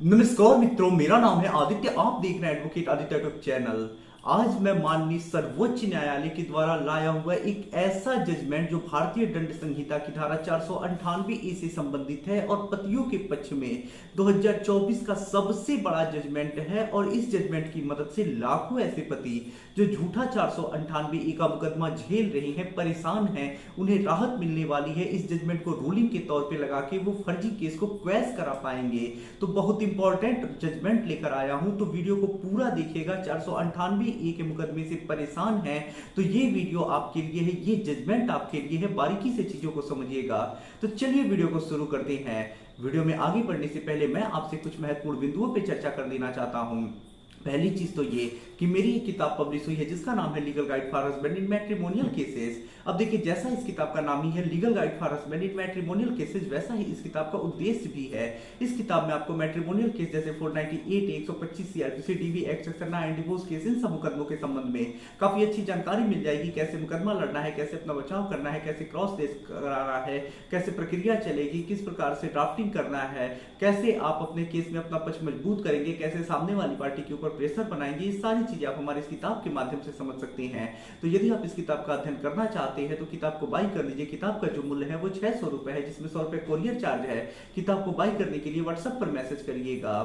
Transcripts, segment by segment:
नमस्कार मित्रों, मेरा नाम है आदित्य। आप देख रहे हैं एडवोकेट आदित्य यूट्यूब चैनल। आज मैं माननीय सर्वोच्च न्यायालय के द्वारा लाया हुआ एक ऐसा जजमेंट जो भारतीय दंड संहिता की धारा 498 ए से संबंधित है और पतियों के पक्ष में 2024 का सबसे बड़ा जजमेंट है। और इस जजमेंट की मदद से लाखों ऐसे पति जो झूठा 498 ए का मुकदमा झेल रहे हैं, परेशान हैं, उन्हें राहत मिलने वाली है। इस जजमेंट को रूलिंग के तौर पे लगा के वो फर्जी केस को क्वैश करा पाएंगे। तो बहुत इंपॉर्टेंट जजमेंट लेकर आया हूं, तो वीडियो को पूरा देखिएगा। 498 ए के मुकदमे से परेशान हैं तो ये वीडियो आपके लिए है, ये जजमेंट आपके लिए है। बारीकी से चीजों को समझिएगा। तो चलिए वीडियो को शुरू करते हैं। वीडियो में आगे बढ़ने से पहले मैं आपसे कुछ महत्वपूर्ण बिंदुओं पर चर्चा कर देना चाहता हूं। पहली चीज तो ये कि मेरी एक किताब पब्लिश हुई है जिसका नाम है legal guide for husband in matrimonial cases. अब देखिए, जैसा इस किताब का नाम ही है legal guide for husband in matrimonial cases, वैसा ही इस किताब का उद्देश्य भी है। इस किताब में आपको मैट्रिमोनियल केस जैसे 498, 125 CRPC, DV act section 9 divorce case, इन सब मुकदमों के संबंध में काफी अच्छी जानकारी मिल जाएगी। कैसे मुकदमा लड़ना है, कैसे अपना बचाव करना है, कैसे क्रॉस केस कराना है, कैसे प्रक्रिया चलेगी, किस प्रकार से ड्राफ्टिंग करना है, कैसे आप अपने केस में अपना पक्ष मजबूत करेंगे, कैसे सामने वाली पार्टी के ऊपर प्रेशर बनाएंगे। ये सारी चीजें आप हमारी इस किताब के माध्यम से समझ सकते हैं। तो यदि आप इस किताब का अध्ययन करना चाहते हैं तो किताब को बाई कर लीजिए। किताब का जो मूल्य है वो 600 रुपए है, जिसमें 100 रुपए कोरियर चार्ज है। किताब को बाई करने के लिए व्हाट्सएप पर मैसेज करिएगा।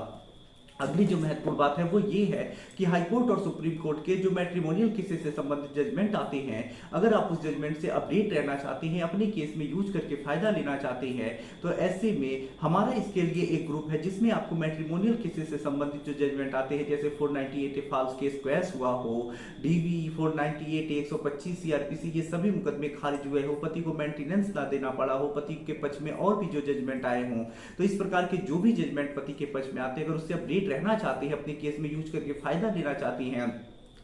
अगली जो महत्वपूर्ण बात है वो ये है कि हाईकोर्ट और सुप्रीम कोर्ट के जो मैट्रिमोनियल केसेस से संबंधित जजमेंट आते हैं, अगर आप उस जजमेंट से अपडेट रहना चाहते हैं, अपने केस में यूज करके फायदा लेना चाहते हैं, तो ऐसे में हमारा इसके लिए एक ग्रुप है जिसमें आपको मैट्रिमोनियल केसेस से संबंधित जो जजमेंट आते हैं, जैसे 498 फॉल्स केस क्वैश हुआ हो, डीवी 498, 125 सीआरपीसी, ये सभी मुकदमे खारिज हुए हो, पति को मेंटेनेंस ना देना पड़ा हो, पति के पक्ष में और भी जो जजमेंट आए हों, तो इस प्रकार के जो भी जजमेंट पति के पक्ष में आते हैं, अगर उससे अपडेट रहना चाहते हैं, अपने केस में यूज करके फायदा लेना चाहती हैं,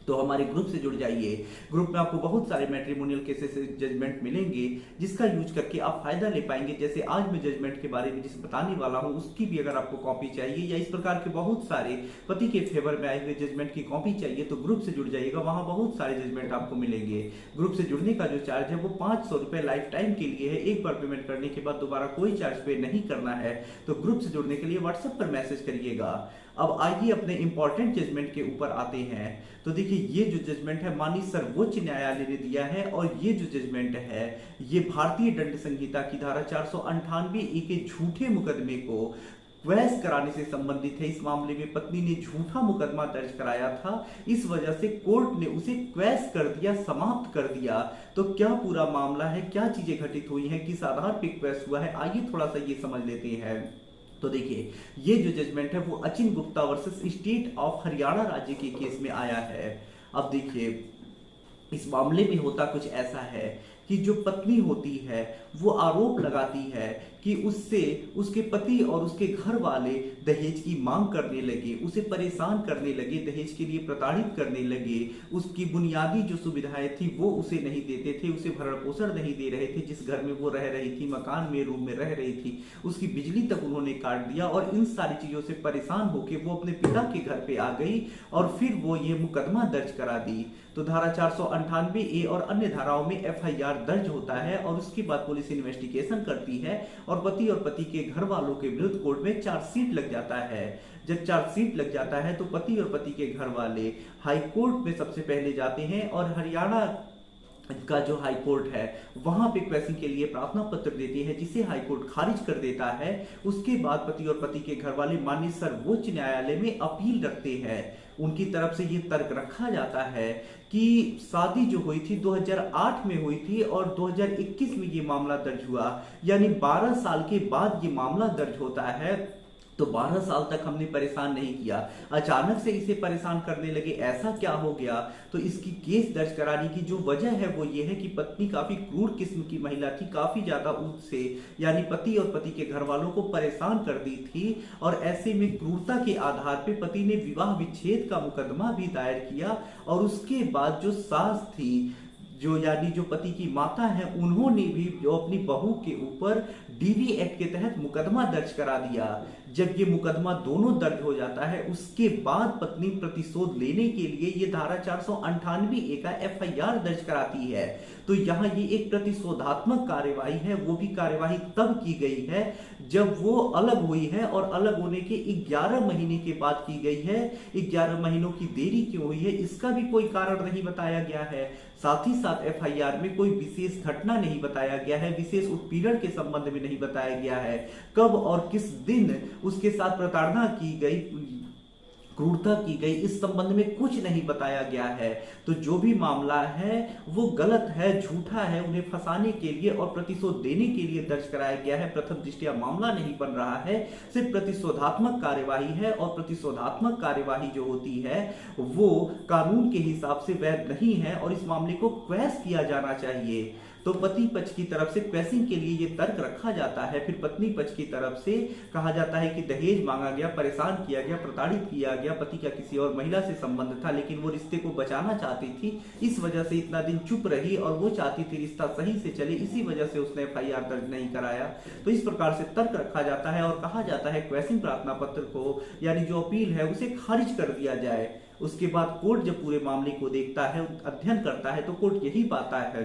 तो हमारे ग्रुप से जुड़ जाइए। ग्रुप में आपको बहुत सारे मैट्रिमोनियल केसेस से जजमेंट मिलेंगे जिसका यूज करके आप फायदा ले पाएंगे। जैसे आज मैं जजमेंट के बारे में जिस बताने वाला हूं, उसकी भी अगर आपको कॉपी चाहिए या इस प्रकार के बहुत सारे पति के फेवर में आए हुए जजमेंट की कॉपी चाहिए तो ग्रुप से जुड़ जाइएगा। वहां बहुत सारे जजमेंट आपको मिलेंगे। ग्रुप से जुड़ने का जो चार्ज है वो 500 रुपए लाइफ टाइम के लिए है। एक बार पेमेंट करने के बाद दोबारा कोई चार्ज पे नहीं करना है। तो ग्रुप से जुड़ने के लिए व्हाट्सएप पर मैसेज करिएगा। अब आइए अपने इंपॉर्टेंट जजमेंट के ऊपर आते हैं। तो देखिए, ये जो जजमेंट है माननीय सर्वोच्च न्यायालय ने दिया है और ये जो जजमेंट है ये भारतीय दंड संहिता की धारा 498 ए के झूठे मुकदमे को क्वैश कराने से संबंधित है। इस मामले में पत्नी ने झूठा मुकदमा दर्ज कराया था, इस वजह से कोर्ट ने उसे क्वैश कर दिया, समाप्त कर दिया। तो क्या पूरा मामला है, क्या चीजें घटित हुई हैं, किस आधार पर क्वैश हुआ है, आइए थोड़ा सा ये समझ लेते हैं। तो देखिए, ये जो जजमेंट है वो Achin Gupta versus state of Haryana राज्य के केस में आया है। अब देखिए, इस मामले में होता कुछ ऐसा है कि जो पत्नी होती है वो आरोप लगाती है कि उससे उसके पति और उसके घर वाले दहेज की मांग करने लगे, उसे परेशान करने लगे, दहेज के लिए प्रताड़ित करने लगे। उसकी बुनियादी जो सुविधाएं थी वो उसे नहीं देते थे, उसे भरण पोषण नहीं दे रहे थे। जिस घर में वो रह रही थी, मकान में, रूम में रह रही थी, उसकी बिजली तक उन्होंने काट दिया। और इन सारी चीजों से परेशान होकर वो अपने पिता के घर पे आ गई और फिर वो ये मुकदमा दर्ज करा दी। तो धारा 498 ए और अन्य धाराओं में एफआईआर दर्ज होता है और उसके बाद पुलिस इन्वेस्टिगेशन करती है और पति और पति के घर वालों के विरुद्ध कोर्ट में चार्जशीट लग जाता है। जब चार्जशीट लग जाता है तो पति और पति के घर वाले हाई कोर्ट में सबसे पहले जाते हैं और हरियाणा का जो हाई कोर्ट है वहां पे क्वैशिंग के लिए प्रार्थना पत्र देती है, जिसे हाई कोर्ट खारिज कर देता है। उसके बाद पति और पति के घर वाले माननीय सर्वोच्च न्यायालय में अपील रखते हैं। उनकी तरफ से ये तर्क रखा जाता है कि शादी जो हुई थी 2008 में हुई थी और 2021 में ये मामला दर्ज हुआ, यानी 12 साल के बाद ये मामला दर्ज होता है। तो 12 साल तक हमने परेशान नहीं किया, अचानक से इसे परेशान करने लगे, ऐसा क्या हो गया। तो इसकी केस दर्ज कराने की जो वजह है वो ये है कि पत्नी काफी क्रूर किस्म की महिला थी, काफी ज्यादा उससे यानी पति और पति के घर वालों को परेशान कर दी थी। और ऐसे में क्रूरता के आधार पर पति ने विवाह विच्छेद का मुकदमा भी दायर किया। और उसके बाद जो सास थी, जो यानी जो पति की माता है, उन्होंने भी जो अपनी बहू के ऊपर डीवी एक्ट के तहत मुकदमा दर्ज करा दिया, जब ये मुकदमा दोनों दर्ज हो जाता है उसके बाद पत्नी प्रतिशोध लेने के लिए ये धारा 498 का एफआईआर दर्ज कराती है। तो यहाँ ये एक प्रतिशोधात्मक कार्यवाही है, वो भी कार्यवाही तब की गई है जब वो अलग हुई है और अलग होने के 11 महीने के बाद की गई है। 11 महीनों की देरी क्यों हुई है इसका भी कोई कारण नहीं बताया गया है। साथ ही साथ एफआईआर में कोई विशेष घटना नहीं बताया गया है, विशेष उत्पीड़न के संबंध में नहीं बताया गया है, कब और किस दिन उसके साथ प्रताड़ना की गई, क्रूरता की गई, इस संबंध में कुछ नहीं बताया गया है। तो जो भी मामला है वो गलत है, झूठा है, उन्हें फंसाने के लिए और प्रतिशोध देने के लिए दर्ज कराया गया है। प्रथम दृष्टया मामला नहीं बन रहा है, सिर्फ प्रतिशोधात्मक कार्यवाही है और प्रतिशोधात्मक कार्यवाही जो होती है वो कानून के हिसाब से वैध नहीं है और इस मामले को क्वैश किया जाना चाहिए। तो पति पक्ष की तरफ से क्वैशिंग के लिए ये तर्क रखा जाता है, फिर पत्नी पक्ष की तरफ से कहा जाता है कि दहेज मांगा गया, परेशान किया गया, प्रताड़ित किया गया, पति का किसी और महिला से संबंध था लेकिन वो रिश्ते को बचाना चाहती थी, इस वजह से इतना दिन चुप रही और वो चाहती थी रिश्ता सही से चले, इसी वजह से उसने एफआईआर दर्ज नहीं कराया। तो इस प्रकार से तर्क रखा जाता है और कहा जाता है क्वैशिंग प्रार्थना पत्र को यानी जो अपील है उसे खारिज कर दिया जाए। उसके बाद कोर्ट जब पूरे मामले को देखता है, अध्ययन करता है, तो कोर्ट यही पाता है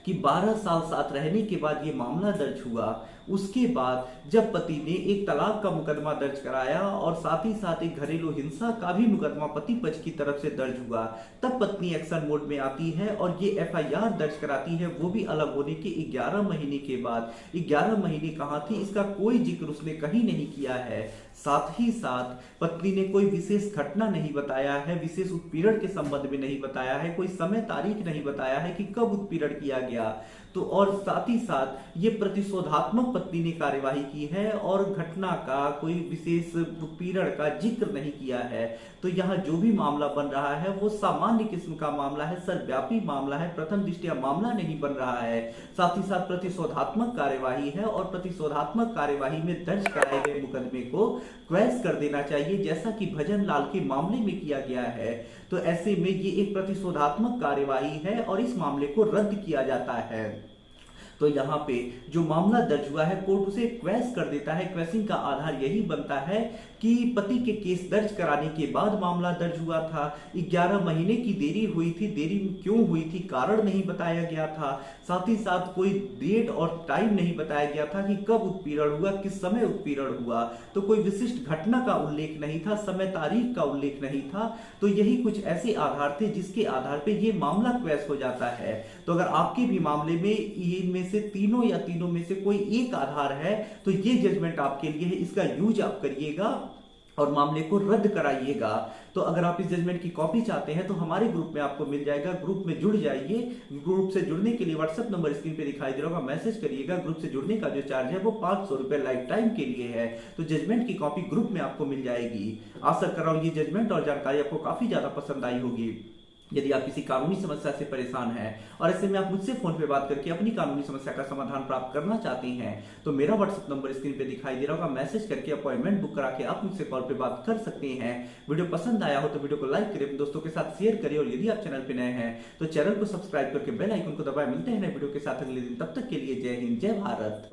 कि 12 साल साथ रहने के बाद ये मामला दर्ज हुआ। उसके बाद जब पति ने एक तलाक का मुकदमा दर्ज कराया और साथ ही साथ एक घरेलू हिंसा का भी मुकदमा पति पक्ष की तरफ से दर्ज हुआ, तब पत्नी एक्शन मोड में आती है और ये एफआईआर दर्ज कराती है, वो भी अलग होने के 11 महीने के बाद। 11 महीने कहाँ थी इसका कोई जिक्र उसने कहीं नहीं किया है। साथ ही साथ पत्नी ने कोई विशेष घटना नहीं बताया है, विशेष उत्पीड़न के संबंध में नहीं बताया है, कोई समय तारीख नहीं बताया है कि कब उत्पीड़न किया गया। तो और साथ ही साथ ये प्रतिशोधात्मक पत्नी ने कार्यवाही की है और घटना का कोई विशेष उत्पीड़न का जिक्र नहीं किया है। तो यहाँ जो भी मामला बन रहा है वो सामान्य किस्म का मामला है, सर्वव्यापी मामला है, प्रथम दृष्टया मामला नहीं बन रहा है। साथ ही साथ प्रतिशोधात्मक कार्यवाही है और प्रतिशोधात्मक कार्यवाही में दर्ज कराए गए मुकदमे को क्वैश कर देना चाहिए, जैसा कि भजन लाल के मामले में किया गया है। तो ऐसे में ये एक प्रतिशोधात्मक कार्यवाही है और इस मामले को रद्द किया जाता है। तो यहाँ पे जो मामला दर्ज हुआ है कोर्ट उसे क्वैश कर देता है। क्वैशिंग का आधार यही बनता है कि पति के केस दर्ज कराने के बाद मामला दर्ज हुआ था, 11 महीने की देरी हुई थी, देरी क्यों हुई थी कारण नहीं बताया गया था, साथ ही साथ कोई डेट और टाइम नहीं बताया गया था कि कब उत्पीड़न हुआ, किस समय उत्पीड़न हुआ, तो कोई विशिष्ट घटना का उल्लेख नहीं था, समय तारीख का उल्लेख नहीं था। तो यही कुछ ऐसे आधार थे जिसके आधार पे ये मामला क्वैश हो जाता है। तो अगर आपके भी मामले में इनमें से तीनों या तीनों में से कोई एक आधार है तो ये जजमेंट आपके लिए है, इसका यूज आप करिएगा और मामले को रद्द कराइएगा। तो अगर आप इस जजमेंट की कॉपी चाहते हैं तो हमारे ग्रुप में आपको मिल जाएगा, ग्रुप में जुड़ जाइए। ग्रुप से जुड़ने के लिए व्हाट्सएप नंबर स्क्रीन पे दिखाई दे रहा होगा, मैसेज करिएगा। ग्रुप से जुड़ने का जो चार्ज है वो 500 रुपए लाइफ टाइम के लिए है। तो जजमेंट की कॉपी ग्रुप में आपको मिल जाएगी। आशा कर रहा हूँ ये जजमेंट और जानकारी आपको काफी ज्यादा पसंद आई होगी। यदि आप किसी कानूनी समस्या से परेशान हैं और ऐसे में आप मुझसे फोन पे बात करके अपनी कानूनी समस्या का समाधान प्राप्त करना चाहते हैं तो मेरा व्हाट्सएप नंबर स्क्रीन पे दिखाई दे रहा होगा, मैसेज करके अपॉइंटमेंट बुक करा के आप मुझसे कॉल पे बात कर सकते हैं। वीडियो पसंद आया हो तो वीडियो को लाइक करिए, दोस्तों के साथ शेयर करिए और यदि आप चैनल पे नए हैं तो चैनल को सब्सक्राइब करके बेल आइकन को दबाएं। मिलते हैं नए वीडियो के साथ अगले दिन, तब तक के लिए जय हिंद, जय भारत।